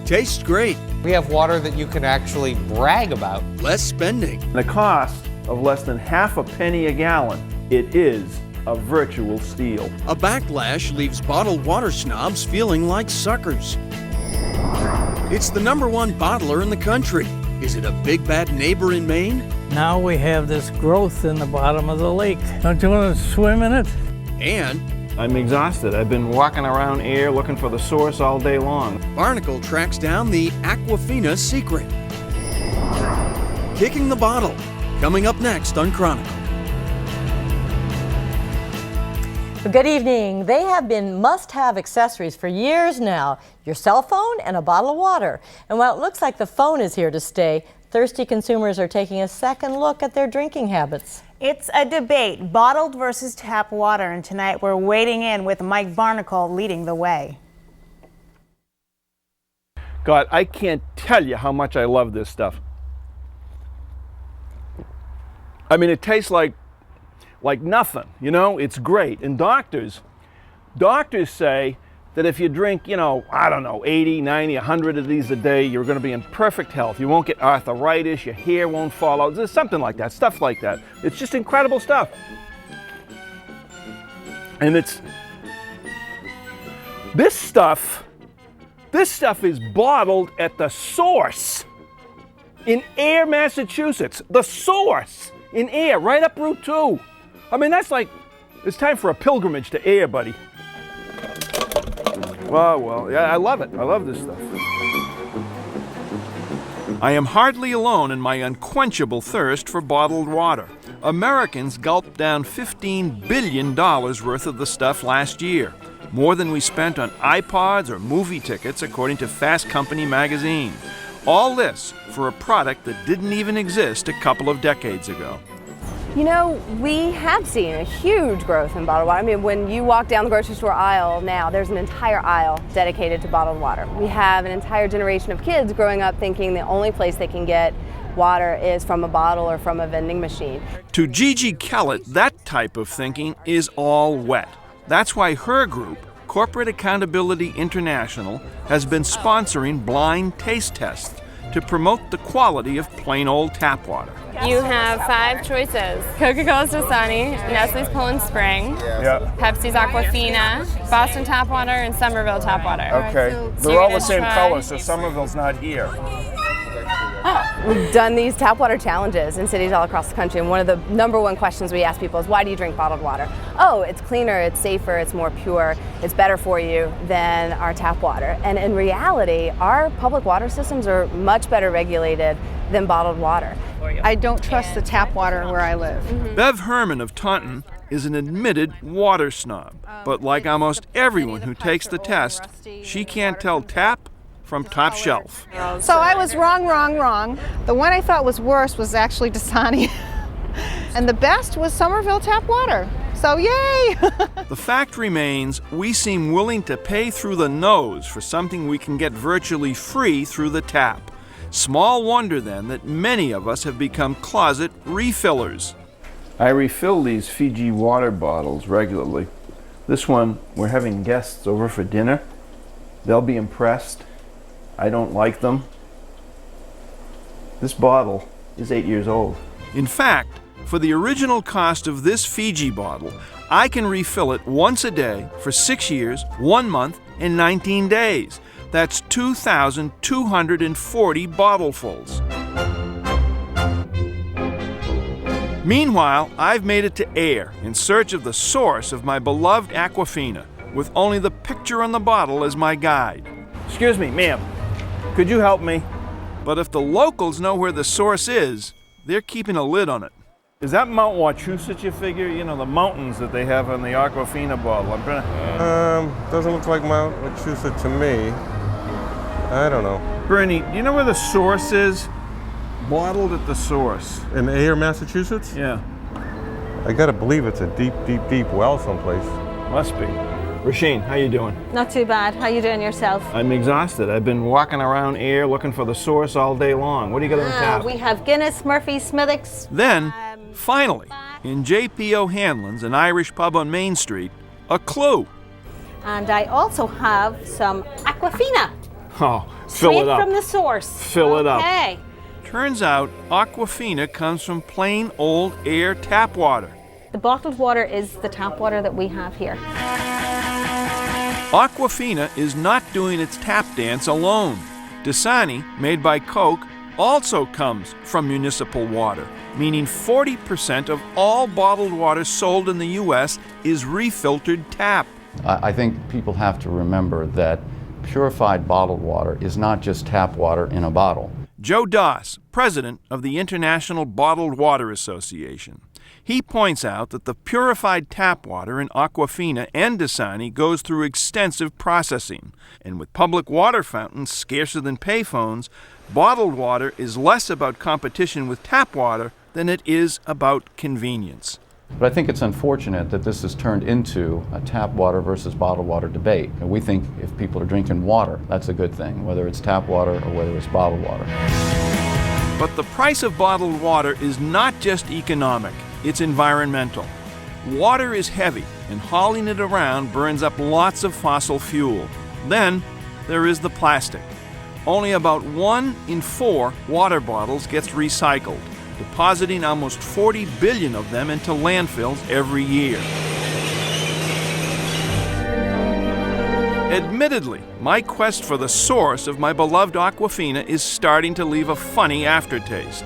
Tastes great. We have water that you can actually brag about. Less spending. The cost of less than half a penny a gallon. It is a virtual steal. A backlash leaves bottled water snobs feeling like suckers. It's the #1 bottler in the country. Is it a big bad neighbor in Maine? Now we have this growth in the bottom of the lake. Don't you want to swim in it? And I'm exhausted. I've been walking around air looking for the source all day long. Barnacle tracks down the Aquafina secret. Kicking the bottle. Coming up next on Chronicle. Good evening. They have been must-have accessories for years now. Your cell phone and a bottle of water. And while it looks like the phone is here to stay, thirsty consumers are taking a second look at their drinking habits. It's a debate, bottled versus tap water, and tonight we're wading in with Mike Barnacle leading the way. God, I can't tell you how much I love this stuff. I mean, it tastes like nothing, you know? It's great. And doctors say that if you drink, I don't know, 80, 90, 100 of these a day, you're going to be in perfect health. You won't get arthritis, your hair won't fall out. There's something like that, stuff like that. It's just incredible stuff. And this stuff is bottled at the source in Air, Massachusetts. The source in Air, right up Route 2. I mean, that's like, it's time for a pilgrimage to Air, buddy. Well, yeah, I love it. I love this stuff. I am hardly alone in my unquenchable thirst for bottled water. Americans gulped down $15 billion worth of the stuff last year, more than we spent on iPods or movie tickets, according to Fast Company magazine. All this for a product that didn't even exist a couple of decades ago. You know, we have seen a huge growth in bottled water. I mean, when you walk down the grocery store aisle now, there's an entire aisle dedicated to bottled water. We have an entire generation of kids growing up thinking the only place they can get water is from a bottle or from a vending machine. To Gigi Kellett, that type of thinking is all wet. That's why her group, Corporate Accountability International, has been sponsoring blind taste tests to promote the quality of plain old tap water. You have 5 choices: Coca-Cola's Dasani, Nestle's Poland Spring, Pepsi's Aquafina, Boston Tap Water, and Somerville Tap Water. Okay, they're all the same color, so Somerville's not here. We've done these tap water challenges in cities all across the country, and one of the #1 questions we ask people is, why do you drink bottled water? Oh, it's cleaner, it's safer, it's more pure, it's better for you than our tap water. And in reality, our public water systems are much better regulated than bottled water. I don't trust the tap water where I live. Bev Herman of Taunton is an admitted water snob, but like almost everyone who takes the test, she can't tell tap from top shelf. So I was wrong. The one I thought was worse was actually Dasani. And the best was Somerville tap water. So yay! The fact remains, we seem willing to pay through the nose for something we can get virtually free through the tap. Small wonder then that many of us have become closet refillers. I refill these Fiji water bottles regularly. This one, we're having guests over for dinner. They'll be impressed. I don't like them. This bottle is 8 years old. In fact, for the original cost of this Fiji bottle, I can refill it once a day for 6 years, 1 month, and 19 days. That's 2,240 bottlefuls. Meanwhile, I've made it to Air in search of the source of my beloved Aquafina, with only the picture on the bottle as my guide. Excuse me, ma'am. Could you help me? But if the locals know where the source is, they're keeping a lid on it. Is that Mount Wachusett, you figure? You know, the mountains that they have on the Aquafina bottle. Doesn't look like Mount Wachusett to me. I don't know. Bernie, do you know where the source is? Bottled at the source. In Air, Massachusetts? Yeah. I gotta believe it's a deep well someplace. Must be. Rasheen, how you doing? Not too bad. How you doing yourself? I'm exhausted. I've been walking around Air looking for the source all day long. What do you got on tap? We have Guinness, Murphy, Smithwick's. Then, finally, in J.P. O'Hanlon's, an Irish pub on Main Street, a clue. And I also have some Aquafina. Oh, Straight fill it up. from the source. Fill it up. Okay. Turns out Aquafina comes from plain old air tap water. The bottled water is the tap water that we have here. Aquafina is not doing its tap dance alone. Dasani, made by Coke, also comes from municipal water, meaning 40% of all bottled water sold in the U.S. is refiltered tap. I think people have to remember that purified bottled water is not just tap water in a bottle. Joe Doss, president of the International Bottled Water Association. He points out that the purified tap water in Aquafina and Dasani goes through extensive processing, and with public water fountains scarcer than payphones, bottled water is less about competition with tap water than it is about convenience. But I think it's unfortunate that this has turned into a tap water versus bottled water debate. And we think if people are drinking water, that's a good thing, whether it's tap water or whether it's bottled water. But the price of bottled water is not just economic, it's environmental. Water is heavy, and hauling it around burns up lots of fossil fuel. Then there is the plastic. Only about 1 in 4 water bottles gets recycled, depositing almost 40 billion of them into landfills every year. Admittedly, my quest for the source of my beloved Aquafina is starting to leave a funny aftertaste.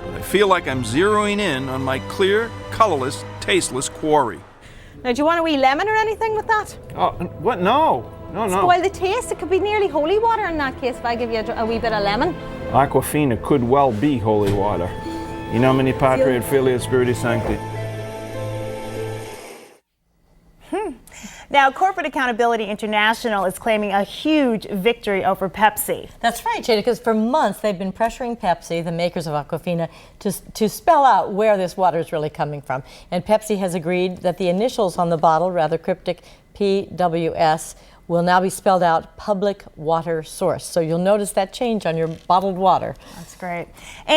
But I feel like I'm zeroing in on my clear, colorless, tasteless quarry. Now, do you want a wee lemon or anything with that? Oh, what? No. No, no. Spoil the taste. It could be nearly holy water in that case if I give you a wee bit of lemon. Aquafina could well be holy water. In nomine Patri et Filii et Spiritus Sancti. Now, Corporate Accountability International is claiming a huge victory over Pepsi. That's right, Jada, because for months they've been pressuring Pepsi, the makers of Aquafina, to spell out where this water is really coming from. And Pepsi has agreed that the initials on the bottle, rather cryptic, PWS, will now be spelled out public water source. So you'll notice that change on your bottled water. That's great. And